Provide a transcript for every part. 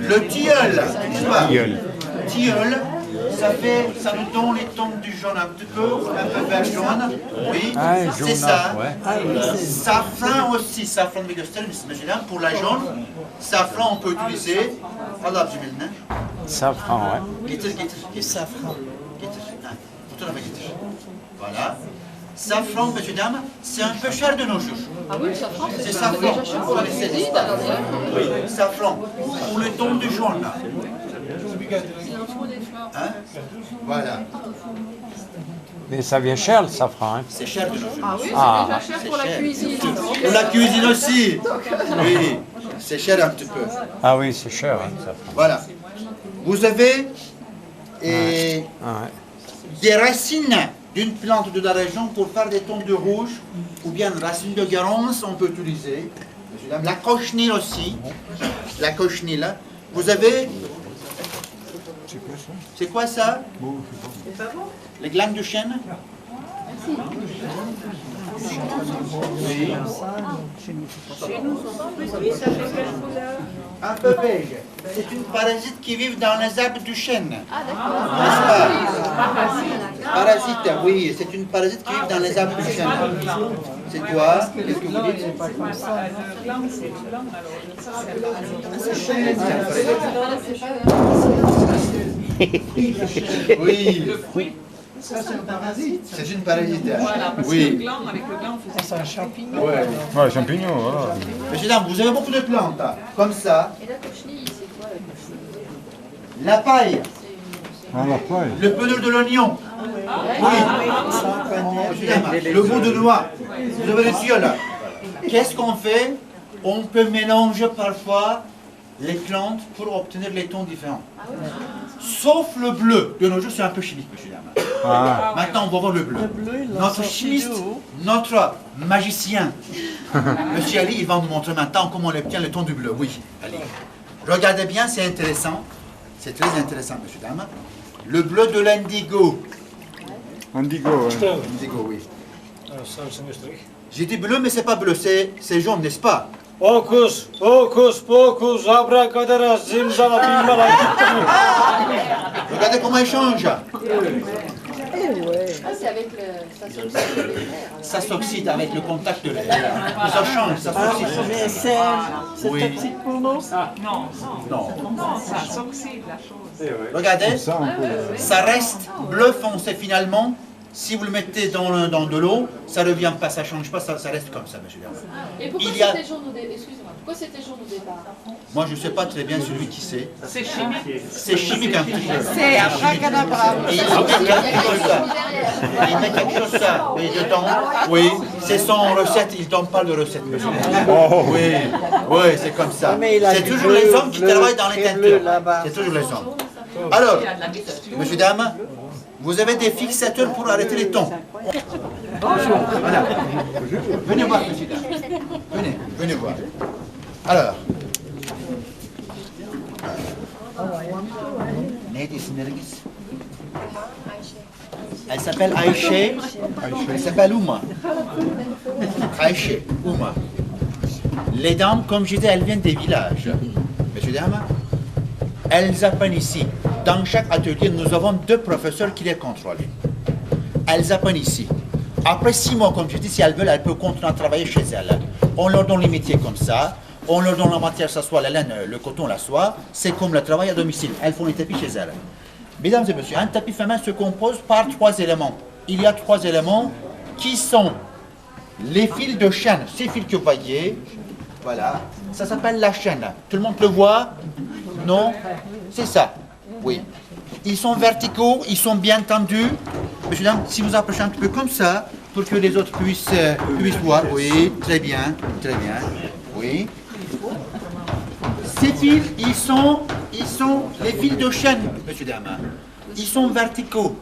Le tilleul, n'est-ce pas? Tilleul. Tilleul, ça nous donne les tons du jaune un petit peu vert jaune. Oui, Ah, c'est ça. ouais. Safran aussi, safran de gösterir misin mesela? Pour la jaune, safran on peut utiliser. Allah abicim. Safran, ouais. Getir. Safran. Getir. Ha, bu tarafa getir. Voilà. Safran, messieurs, dames, c'est un peu cher de nos jours. Ah oui, le safran, C'est c'est safran. déjà cher pour la cuisine. Oui, safran. Pour le ton du jaune, là. Hein? Voilà. Mais ça vient cher le safran, hein. C'est cher de nos jours. Ah oui, c'est Ah. déjà cher pour la cuisine. Pour la cuisine aussi. Oui, c'est cher un petit peu. Ah oui, c'est cher, hein, le safran. Voilà. Vous avez Ouais. des racines d'une plante de la région pour faire des tons de rouge, ou bien racines de garance, on peut utiliser. La cochenille aussi. La cochenille. Vous avez. C'est quoi ça? Les glandes de chêne? Oui. Un peu beige. C'est une parasite qui vit dans les arbres du chêne. N'est-ce pas? Parasite, oui, c'est une parasite qui vit dans les arbres du chêne. C'est quoi? Qu'est-ce que vous dites? Oui. Ça, c'est un parasite. C'est une parasite. Voilà, parce que le gland, avec le gland, on fait ça. C'est un champignon. Ouais, champignons, voilà. Monsieur, dame, vous avez beaucoup de plantes, comme ça. Et la cochenille, c'est quoi la cochenille? La paille, Ah, la paille. le peneur de l'oignon. Monsieur, dame, le bout de noix. Vous avez le tilleul. Qu'est-ce qu'on fait? On peut mélanger parfois les plantes pour obtenir les tons différents. Sauf le bleu. De nos jours, c'est un peu chimique, monsieur, dame. Ah. Maintenant, on va voir le bleu. Bleu, Notre chimiste, notre magicien, monsieur Ali, il va nous montrer maintenant comment on obtient le ton du bleu. Oui, Ali. Regardez bien, c'est intéressant. C'est très intéressant, monsieur, dame. Le bleu de l'indigo. Indigo, ouais. Indigo, oui. J'ai dit bleu, mais c'est pas bleu, c'est jaune, n'est-ce pas? Hocus, hocus, pocus, abracadabra, zimzala, bimbala. Regardez comment il change. Ah, c'est avec le... ça s'oxyde avec l'air. Ça s'oxyde avec le contact de l'air. Ça change, ça s'oxyde. Mais c'est Oui. toxique pour nous. Non, Non. ça s'oxyde la chose. Regardez, Ça, on peut. ça reste bleu foncé finalement. Si vous le mettez dans de l'eau, ça ne revient pas, ça ne change pas, ça reste comme ça, monsieur. Et pourquoi Il y a- c'était jaune au départ? Excusez-moi, pourquoi c'était jaune au départ? Moi, je ne sais pas très bien celui qui sait. C'est chimique. C'est chimique un petit peu. C'est abracadabra. Et il met quelque chose ça. Il met quelque chose ça. Oui, dedans. Oui, c'est son recette. Il ne donne pas de recette, monsieur. Oui, oui, c'est comme ça. Mais il a C'est du toujours bleu, les hommes qui bleu, travaillent dans les très bleu teintures. là-bas. C'est toujours les hommes. Alors, Il y a de la mixture. monsieur, dame, vous avez des fixateurs pour arrêter les tons. Voilà. Venez voir, monsieur, dame. Venez voir. Alors. Neydi isimleri biz? Elle s'appelle Ayşe. Elle s'appelle Uma. Ayşe, Uma. Les dames, comme je disais, elles viennent des villages. Messieurs, dames, elles apprennent ici. Dans chaque atelier, nous avons 2 professeurs qui les contrôlent. Elles apprennent ici. Après 6 mois, comme je dis, si elles veulent, elles peuvent continuer à travailler chez elles. On leur donne les métiers comme ça. On leur donne la matière, que ce soit la laine, le coton, la soie. C'est comme le travail à domicile. Elles font les tapis chez elles. Mesdames et messieurs, un tapis féminin se compose par 3 éléments. Il y a 3 éléments qui sont les fils de chaîne. Ces fils que vous voyez, voilà, ça s'appelle la chaîne. Tout le monde le voit? Non? C'est ça. Oui. Ils sont verticaux, ils sont bien tendus. Monsieur, dame, si vous approchez un petit peu comme ça, pour que les autres puissent voir. Oui, très bien, très bien. Oui. Ces fils, ils sont les fils de chaîne, monsieur, dame. Ils sont verticaux.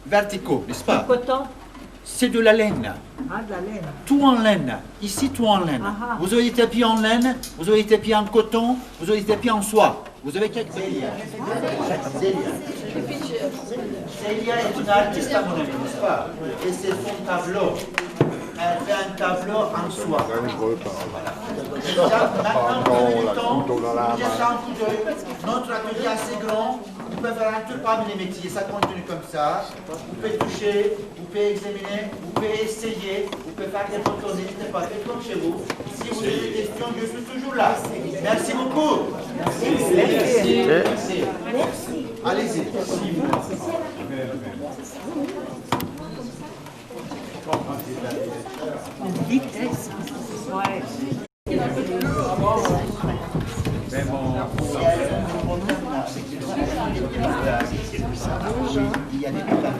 Verticaux, n'est-ce pas? Coton. C'est de la laine. Ah, de la laine. Tout en laine. Ici, tout en laine. Vous avez des tapis en laine, vous avez des tapis en coton, vous avez des tapis en soie. Vous avez quelques... Célia est une artiste à mon avis, n'est-ce pas? Et c'est son tableau. elle fait un tableau en soie. Voilà. Maintenant, vous avez du temps, vous jetez un coup d'œil. Notre atelier est assez grand. Vous pouvez faire un tour parmi les métiers. Ça continue comme ça. Vous pouvez toucher, vous pouvez examiner, vous pouvez essayer, vous pouvez faire des photos. N'hésitez pas, faites comme chez vous. Si vous avez des questions, je suis toujours là. Merci beaucoup. Merci. Allez-y. Vitesse. Ouais. Il y a des détails.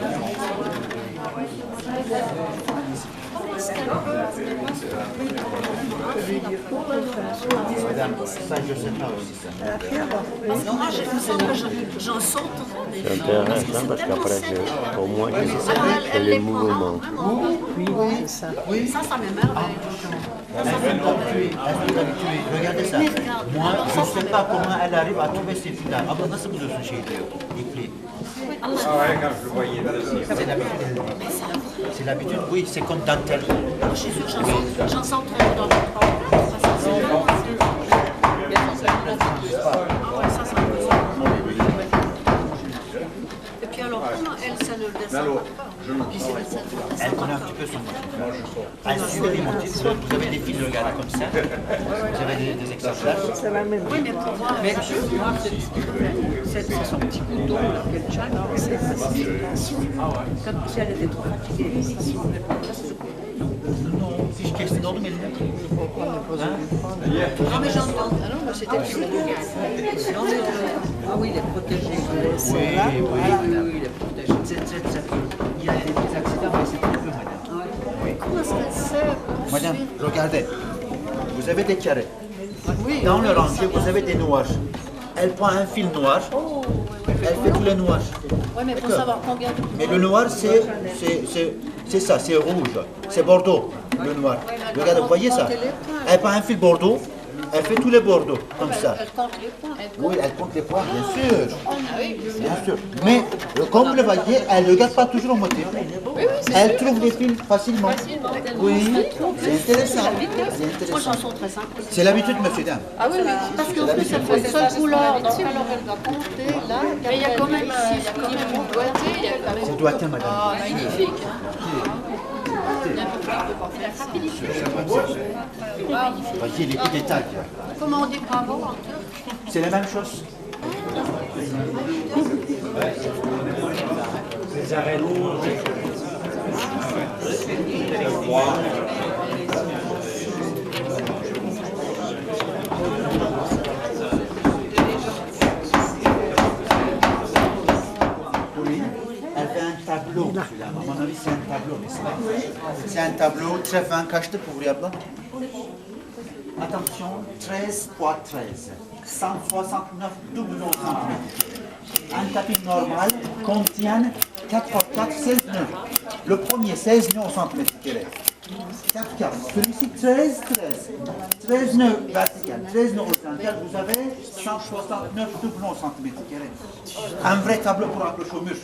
Madame, ça je sais pas aussi ça. Non, moi, j'en saute. C'est intéressant parce qu'après, au moins, c'est les mouvements. Oui, c'est ça. Oui. Ça m'émerveille. Regardez ça. Moi, je ne sais pas comment elle arrive à trouver ces filles-là. Ah ben, nasıl buluyorsun şeyi diyor, ipliği? C'est l'habitude. C'est l'habitude, oui, c'est comme dentelle. Je suis sûre que j'en saute dans le Et puis alors, comment elle, ça ne le descend pas? Elle connaît un petit peu son motif. Elle suit les motifs. Vous avez des fils de regard comme ça. Vous avez des exemplaires. Oui, mais pour voir, c'est son petit couteau qu'elle tient, c'est facile. Comme si elle était trop fatiguée. Fiş kestin oğlum eline. Non, mais j'entends. Ah non, mais c'était plus Ah oui, il est protégé. Oui, oui, il est protégé. Il y a des accidents, mais c'est très peu, madame. Comment est-ce qu'elle sait? Madame, regardez. Vous avez des carrés. Dans le rangé, vous avez des noirs. Elle prend un fil noir. Elle fait tous les noirs. Oui, mais il faut savoir combien de... Mais le noir, c'est ça, c'est rouge. C'est bordeaux, le noir. Regardez, vous voyez ça? Elle prend un fil bordeaux. Elle fait tous les bordeaux, comme ça. Elle compte les points. Oui, elle compte les points, bien sûr. Bien sûr. Mais, comme vous le voyez, elle ne regarde pas toujours au motif. Elle trouve les fils facilement. Oui, c'est intéressant. Moi, j'en saute très simple. C'est l'habitude, monsieur, dame. Ah oui, oui. Parce qu'en plus, elle fait une seule couleur. Donc alors, elle doit compter là. Mais il y a quand même un doigté. Il y a quand même... C'est doigté, madame. Ah, magnifique. Magnifique. Voyez les petits détails. Comment on dit bravo en turc? C'est la même chose. Oui, elle fait un tableau, celui-là. À mon avis, c'est un tableau, n'est-ce pas? C'est un tableau très fin. Kaçtı pour abla? Attention, 13 fois 13. 169 double cm. Un tapis normal contient 4 x 4, 16 nœuds. Le premier, 16 nœuds au centimètre carré. 4 quarts. Celui-ci, 13, 13. 13 nœuds vertical, 13 nœuds horizontal. Vous avez 169 double au centimètre carré. Un vrai tableau pour accrocher au mur.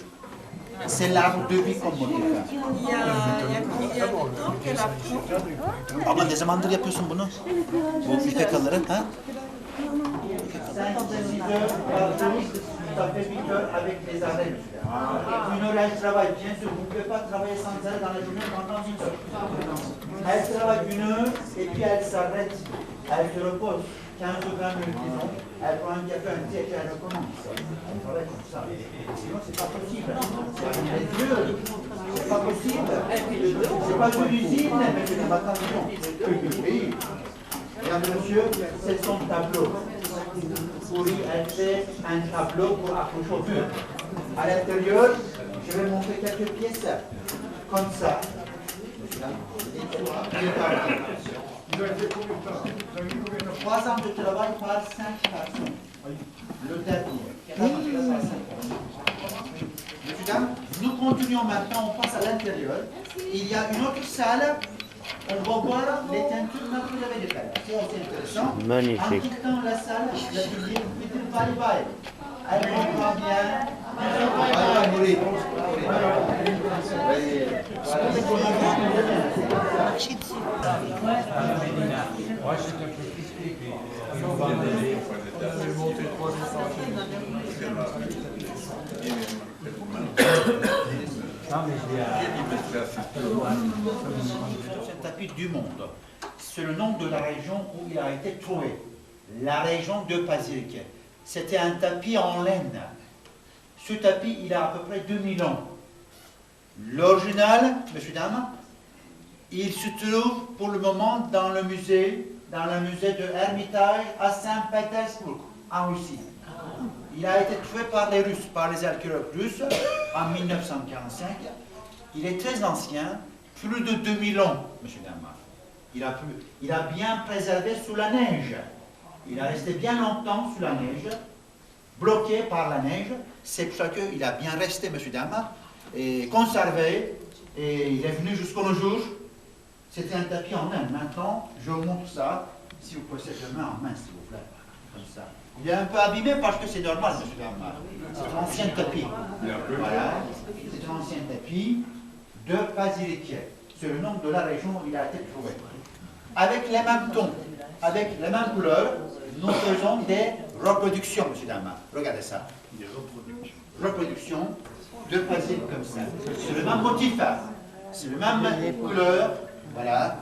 C'est l'arbre de vie comme motif. Ama ne zamandır yapıyorsun bunu? Bu İpekaları, ha? Ça fait 8 heures avec les arrêts. Une heure, elle travaille. Bien sûr, vous ne pouvez pas travailler sans arrêt dans la journée pendant 1 heure. Elle travaille 1 heure et puis elle s'arrête. Elle se repose 15 ou 20 minutes, disons. Elle prend un café, un thé et puis elle recommence. Elle travaille comme ça. Sinon, c'est pas possible. C'est dur. C'est pas possible. C'est pas une usine, mais c'est une bataillon. Oui. Mesdames et messieurs, c'est son tableau. Oui, elle fait un tableau pour accrocher au mur. À l'intérieur, je vais montrer quelques pièces comme ça. 3 ans de travail par 5 personnes. Le dernier. Messieurs, dames, nous continuons maintenant, on passe à l'intérieur. Il y a une autre salle. On va voir les teintures que vous avez défaites. C'est assez intéressant. Magnifique. En quittant la salle, la vitrine bye bye. Elle comprend bien Marcher dessus. C'est un tapis du monde. C'est le nom de la région où il a été trouvé. La région de Basilique. C'était un tapis en laine. Ce tapis, il a à peu près 2000 ans. L'original, messieurs, dames, il se trouve pour le moment dans le musée de Hermitage à Saint-Pétersbourg, en Russie. Il a été trouvé par les Russes, par les archéologues russes, en 1945. Il est très ancien, plus de 2000 ans, monsieur dames. Il a bien préservé sous la neige. Il a resté bien longtemps sous la neige, bloqué par la neige. C'est pour ça qu'il a bien resté, monsieur dames, et conservé. Et il est venu jusqu'au nos jours. C'était un tapis en main. Maintenant, je vous montre ça. Si vous posez cette main en main, s'il vous plaît. Comme ça. Il est un peu abîmé parce que c'est normal, monsieur dames. C'est un ancien tapis. Voilà. C'est un ancien tapis de Basilique. C'est le nom de la région où il a été trouvé. Avec les mêmes tons, avec les mêmes couleurs, nous faisons des reproductions, monsieur dames. Regardez ça. Reproduction de Basilique comme ça. C'est le même motif. C'est le même couleur. Voilà.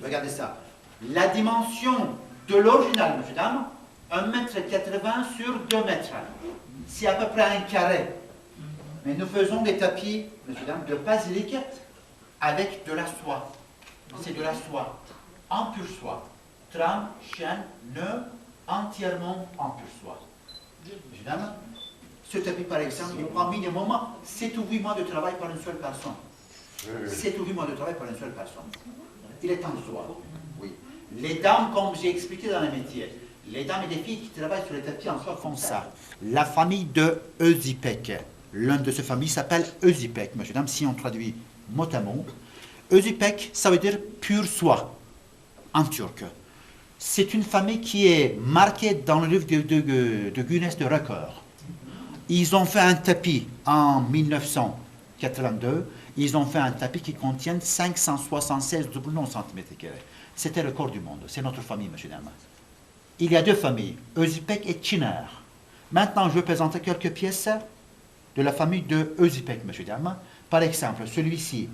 Regardez ça. La dimension de l'original, monsieur dames, 1,80 m sur 2 mètres. C'est à peu près un carré. Mais nous faisons des tapis, monsieur dames, de basilic avec de la soie. C'est de la soie, en pure soie. Trame, chaîne, nœud, entièrement en pure soie. Monsieur dames, ce tapis, par exemple, il prend minimum 7 ou 8 mois de travail par une seule personne. 7 ou 8 mois de travail par une seule personne. Il est en soie. Oui. Les dames, comme j'ai expliqué dans les métiers, les dames et les filles qui travaillent sur les tapis en soie font ça. La famille de Özipek. L'un de ces familles s'appelle Özipek, monsieur, dames, si on traduit mot à mot. Özipek, ça veut dire pure soie, en turc. C'est une famille qui est marquée dans le livre de Guinness de record. Ils ont fait un tapis en 1982. Ils ont fait un tapis qui contient 576 cm². C'était le corps du monde. C'est notre famille, monsieur, dames. Il y a deux familles, Özipek et Çiner. Maintenant, je vais présenter quelques pièces de la famille de Özipek, monsieur, dames. Par exemple, celui-ci,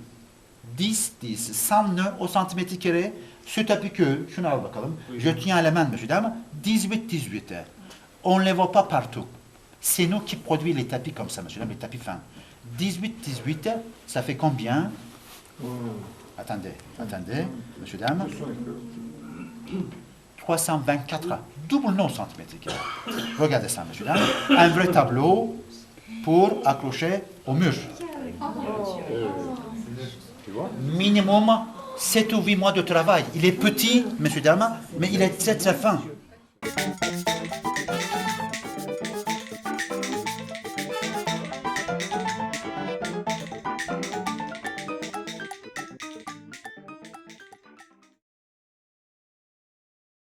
10-10, 100 nœuds au centimètre carré. Ce tapis que, je tiens à la main, monsieur, dames, 18-18. On ne les voit pas partout. C'est nous qui produisons les tapis comme ça, monsieur, dames, les tapis fins. 18-18, ça fait combien? Attendez, monsieur, dames. 324, double non centimètre carré. Regardez ça, monsieur, dames. Un vrai tableau pour accrocher au mur. Minimum 7 ou 8 mois de travail. Il est petit, monsieur, dames, mais il est très très fin.